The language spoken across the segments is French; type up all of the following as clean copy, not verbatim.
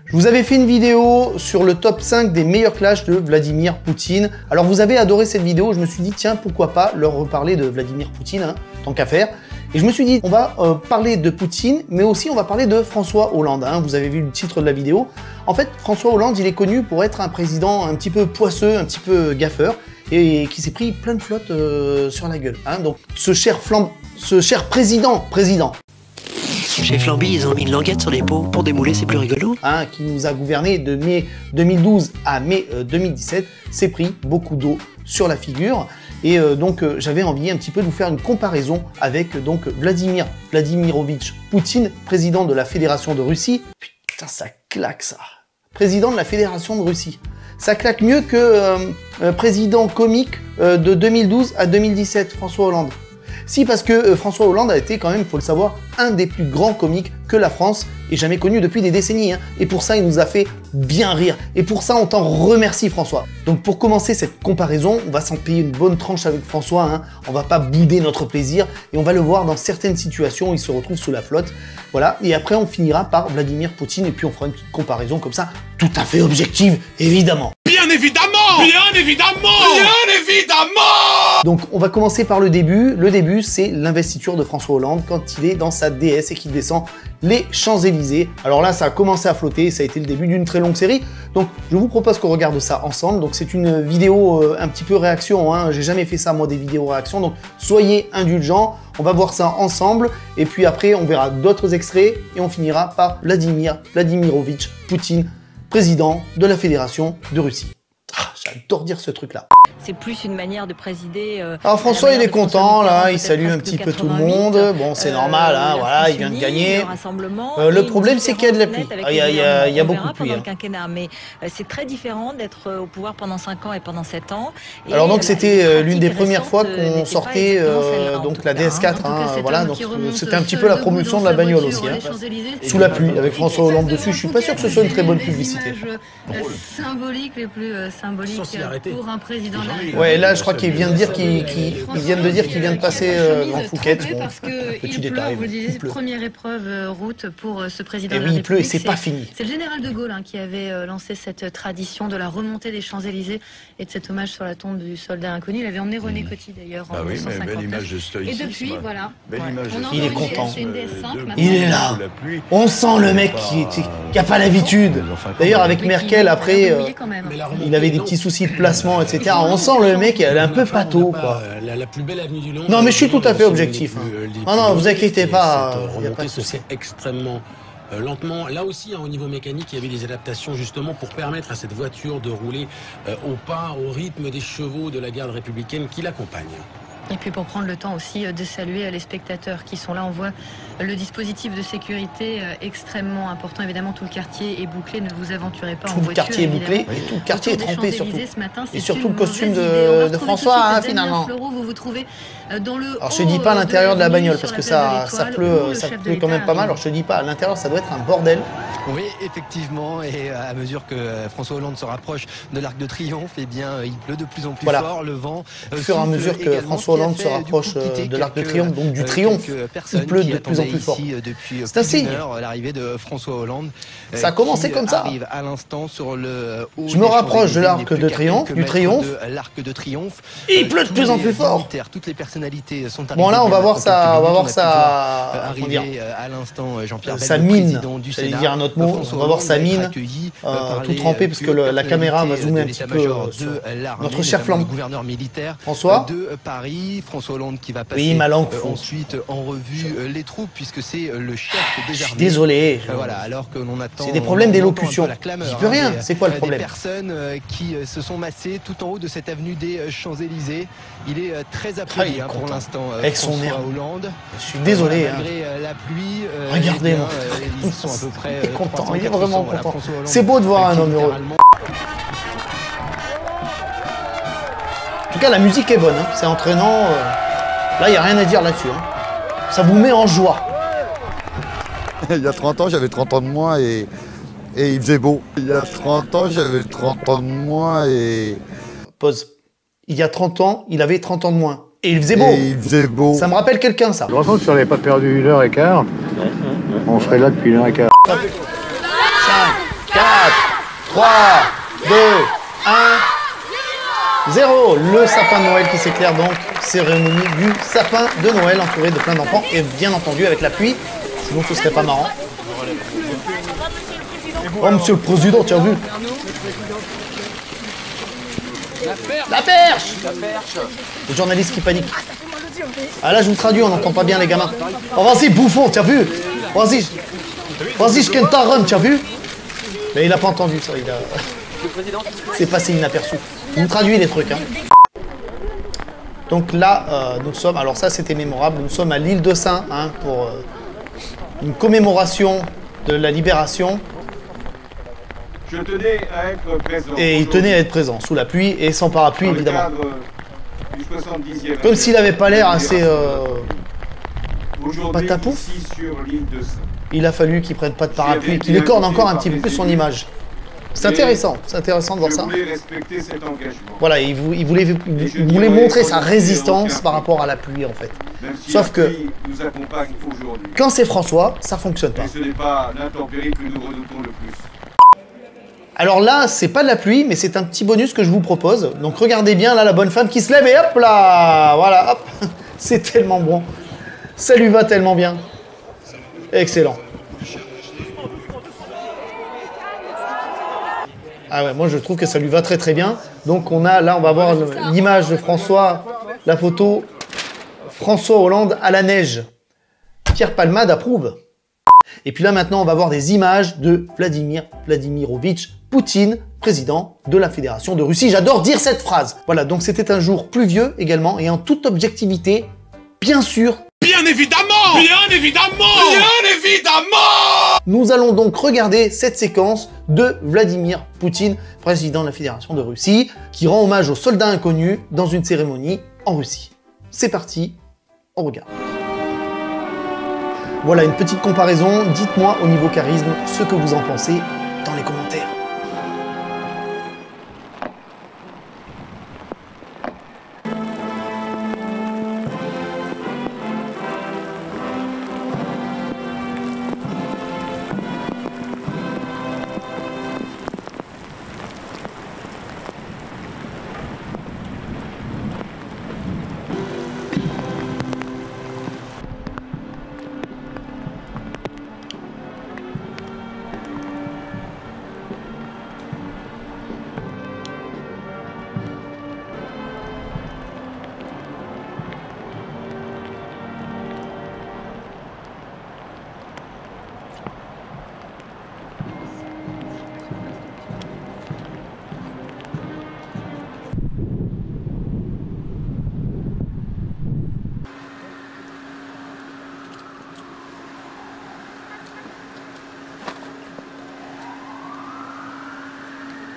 Je vous avais fait une vidéo sur le top 5 des meilleurs clashs de Vladimir Poutine. Alors vous avez adoré cette vidéo, je me suis dit tiens pourquoi pas leur reparler de Vladimir Poutine, hein, tant qu'à faire. Et je me suis dit on va parler de Poutine, mais aussi on va parler de François Hollande. Hein. Vous avez vu le titre de la vidéo. En fait François Hollande il est connu pour être un président un petit peu poisseux, un petit peu gaffeur, et qui s'est pris plein de flotte sur la gueule. Hein. Donc ce cher président. Chez Flamby, ils ont mis une languette sur les pots pour démouler, c'est plus rigolo. Hein, qui nous a gouverné de mai 2012 à mai 2017, s'est pris beaucoup d'eau sur la figure. Et donc j'avais envie un petit peu de vous faire une comparaison avec donc Vladimirovitch Poutine, président de la Fédération de Russie. Putain, ça claque ça. Président de la Fédération de Russie. Ça claque mieux que président comique de 2012 à 2017, François Hollande. Si, parce que François Hollande a été quand même, il faut le savoir, un des plus grands comiques que la France ait jamais connu depuis des décennies. Hein. Et pour ça, il nous a fait bien rire. Et pour ça, on t'en remercie, François. Donc pour commencer cette comparaison, on va s'en payer une bonne tranche avec François. Hein. On va pas bouder notre plaisir. Et on va le voir dans certaines situations où il se retrouve sous la flotte. Voilà. Et après, on finira par Vladimir Poutine. Et puis on fera une petite comparaison comme ça, tout à fait objective, évidemment. Bien évidemment! Bien évidemment! Bien évidemment! Donc on va commencer par le début. Le début, c'est l'investiture de François Hollande quand il est dans sa DS et qu'il descend les Champs-Élysées. Alors là, ça a commencé à flotter, ça a été le début d'une très longue série. Donc je vous propose qu'on regarde ça ensemble. Donc c'est une vidéo un petit peu réaction, hein. J'ai jamais fait ça moi, des vidéos réactions, donc soyez indulgents. On va voir ça ensemble et puis après on verra d'autres extraits et on finira par Vladimirovitch Poutine, président de la Fédération de Russie. Ah, j'adore dire ce truc-là. C'est plus une manière de présider. Alors François, il est content, là, il salue un petit peu tout le monde. Bon, c'est normal, hein, voilà, il vient de gagner. Le problème, c'est qu'il y a de la pluie. Il y a beaucoup de pluie. Hein. Mais c'est très différent d'être au pouvoir pendant 5 ans et pendant 7 ans. Et alors donc, c'était l'une des premières fois qu'on sortait donc la DS4. Hein, voilà, donc c'était un petit peu la promotion de la bagnole aussi. Hein, sous la pluie, avec François Hollande dessus. Je suis pas sûr que ce soit une très bonne publicité. Symbolique les plus symboliques pour un président. Ouais, là, je crois qu'il vient de dire qu'il vient de passer en Phuket. Bon, parce que petit il détail. pleut, vous le disiez, première épreuve route pour ce président. Et oui, il pleut et c'est pas fini. C'est le général de Gaulle qui avait lancé cette tradition de la remontée des Champs-Élysées et de cet hommage sur la tombe du soldat inconnu. Il avait emmené René Coty d'ailleurs en 1959. Et depuis, voilà. Il est content. Il est là. On sent le mec qui a pas l'habitude. D'ailleurs, avec Merkel, après, il avait des petits soucis de placement, etc. On sent le mec, il est un peu pâteau, quoi. La plus belle avenue du Long. Non, mais je suis tout à fait objectif. Hein. Non, vous inquiétez pas, il n'y a pas de souci. Extrêmement lentement. Là aussi, hein, au niveau mécanique, il y avait des adaptations justement pour permettre à cette voiture de rouler au pas, au rythme des chevaux de la garde républicaine qui l'accompagne. Et puis pour prendre le temps aussi de saluer les spectateurs qui sont là, on voit le dispositif de sécurité extrêmement important. Évidemment, tout le quartier est bouclé, ne vous aventurez pas en voiture. Tout le quartier est bouclé, et tout le quartier est trempé surtout. Et surtout le costume de François, hein, finalement. Vous vous trouvez dans le alors je te dis pas à l'intérieur de la bagnole, parce que ça pleut quand même pas mal. Alors je te dis pas, à l'intérieur ça doit être un bordel. Oui, effectivement, et à mesure que François Hollande se rapproche de l'Arc de Triomphe, eh bien, il pleut de plus en plus fort, le vent. Au fur et à mesure que François Hollande se rapproche de l'Arc de Triomphe, donc du triomphe, il pleut de plus en plus fort. C'est un signe. L'arrivée de François Hollande. Ça a commencé comme ça. Arrive à l'instant sur le haut. Je me rapproche de l'Arc de Triomphe, l'Arc de Triomphe. Il pleut de plus en plus fort. Toutes les personnalités sont arrivées. Bon là, on va voir ça, arriver à l'instant Jean-Pierre sa mine, j'allais dire un autre mot, on va voir sa mine, tout trempé parce que la caméra va zoomer un petit peu sur notre cher gouverneur militaire François de Paris, François Hollande qui va passer ensuite en revue les troupes puisque c'est le chef des armées. Désolé. Voilà, alors que l'on attend. C'est des problèmes d'élocution. J'y peux rien. C'est quoi le problème? Des personnes qui se sont massées tout en haut de cette avenue des Champs-Élysées. Il est très applaudi pour l'instant. Avec son air. Hollande. Je suis désolé. Malgré la pluie. Regardez-moi. Ils sont à peu près. Il est content. Il est vraiment content. C'est beau de voir un homme heureux. En tout cas, la musique est bonne. Hein. C'est entraînant. Là, il n'y a rien à dire là-dessus. Hein. Ça vous met en joie. Il y a 30 ans, j'avais 30 ans de moins et il faisait beau. Il y a 30 ans, j'avais 30 ans de moins et... Pause. Il y a 30 ans, il avait 30 ans de moins. Et il faisait beau. Et il faisait beau. Ça me rappelle quelqu'un, ça. De toute façon, si on n'avait pas perdu 1h15, on serait là depuis 1h15. 5, 4, 3, 2, 1, 0. Le sapin de Noël qui s'éclaire donc. Cérémonie du sapin de Noël entouré de plein d'enfants et bien entendu avec la pluie. Sinon ce serait pas marrant. Oh monsieur le président, tu as vu? La perche! Les journalistes qui paniquent. Ah là je vous traduis, on n'entend pas bien les gamins. Oh vas-y bouffon, tu as vu? Vas-y, je ken ta run, tu as vu? Mais il a pas entendu ça, il a... C'est passé inaperçu. Il nous traduit les trucs. Hein. Donc là, nous sommes... Alors ça c'était mémorable, nous sommes à l'île de Sein hein, pour une commémoration de la libération. Je tenais à être présent. Et il tenait à être présent, sous la pluie et sans parapluie évidemment. Comme s'il n'avait pas l'air assez... patapouf. Il a fallu qu'il prenne pas de parapluie, qu'il écorne encore un petit peu plus son image. C'est intéressant de voir ça. Voilà, il voulait montrer sa résistance par rapport à la pluie en fait. Sauf que quand c'est François, ça fonctionne pas. Ce n'est pas l'intempérie que nous redoutons le plus. Alors là, c'est pas de la pluie, mais c'est un petit bonus que je vous propose. Donc regardez bien là la bonne femme qui se lève et hop là, voilà, hop, c'est tellement bon. Ça lui va tellement bien. Excellent. Ah ouais, moi je trouve que ça lui va très très bien. Donc on va voir l'image de François, la photo François Hollande à la neige. Pierre Palmade approuve. Et puis là maintenant on va voir des images de Vladimir Vladimirovitch Poutine, président de la Fédération de Russie. J'adore dire cette phrase. Voilà, donc c'était un jour pluvieux également et en toute objectivité, bien sûr. Bien évidemment! Bien évidemment! Bien évidemment! Nous allons donc regarder cette séquence de Vladimir Poutine, président de la Fédération de Russie, qui rend hommage aux soldats inconnus dans une cérémonie en Russie. C'est parti, on regarde. Voilà une petite comparaison, dites-moi au niveau charisme ce que vous en pensez dans les commentaires.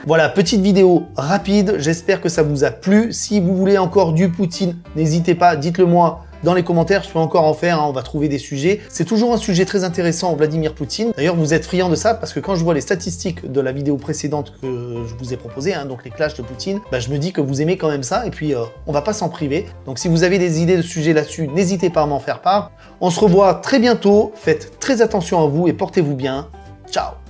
Voilà, petite vidéo rapide, j'espère que ça vous a plu. Si vous voulez encore du Poutine, n'hésitez pas, dites-le moi dans les commentaires, je peux encore en faire, hein, on va trouver des sujets. C'est toujours un sujet très intéressant, Vladimir Poutine. D'ailleurs, vous êtes friand de ça, parce que quand je vois les statistiques de la vidéo précédente que je vous ai proposée, hein, donc les clashs de Poutine, bah, je me dis que vous aimez quand même ça, et puis on va pas s'en priver. Donc si vous avez des idées de sujets là-dessus, n'hésitez pas à m'en faire part. On se revoit très bientôt, faites très attention à vous et portez-vous bien. Ciao!